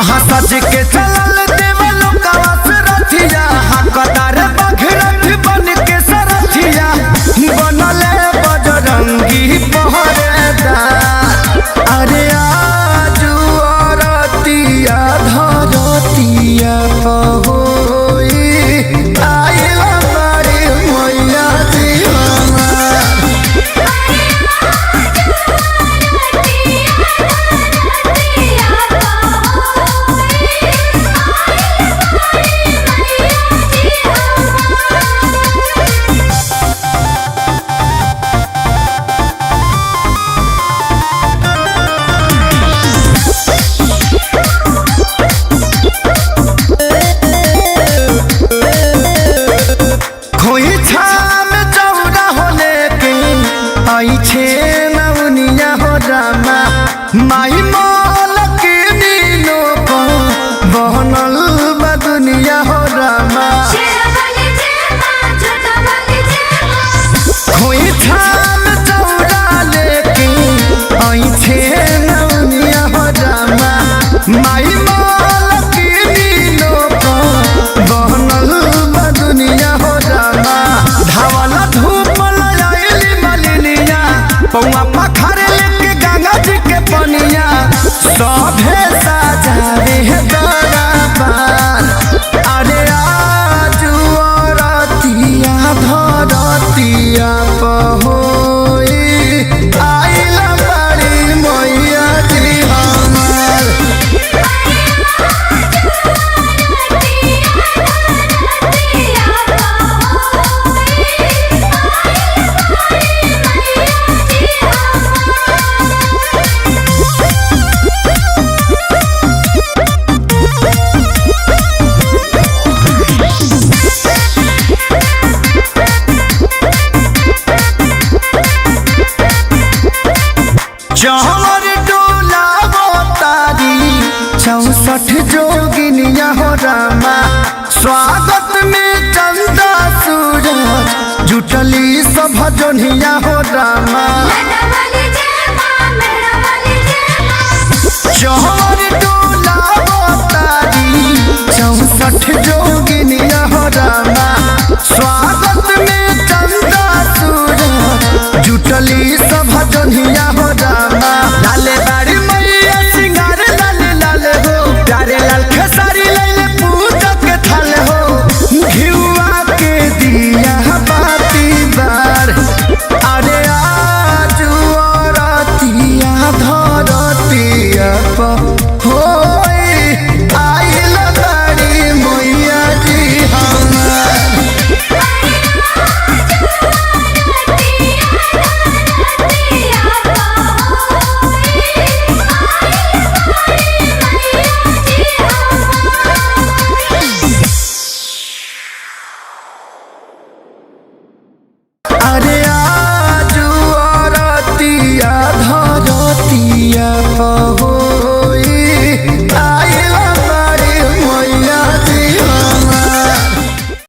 हाँ सज के चलल देवलो कवस रथिया हकदार बघरथ बन के सरथिया बनले बजरंगी पहरेदार। अरे आजू औरतिया धरतिया होई आइला बड़ी मैया जी हमार। माही मोल के नीनो को बहनल बा दुनिया हो रामा। खोई थाम चौड़ा लेके आई छे नौनिया हो रामा। माही मोल के नीनो को बहनल बा दुनिया हो रामा। धावल धूप लयाली मलिनिया पौआ पखारे लेके गंगा जी के पनिया सभे साजावे दरबार। अरे आजू औरतिया धरतिया पहोई आइला बड़ी मैया जी हमार। चहर डोला तारी 64 जोगिनिया हो रामा। स्वागत में चंदा सूरज जुटली सब जोनिया हो रामा। चहर डोला तारी 64 जोगिनिया हो रामा। स्वागत में चंदा सूरज जुटली सब जोनिया हो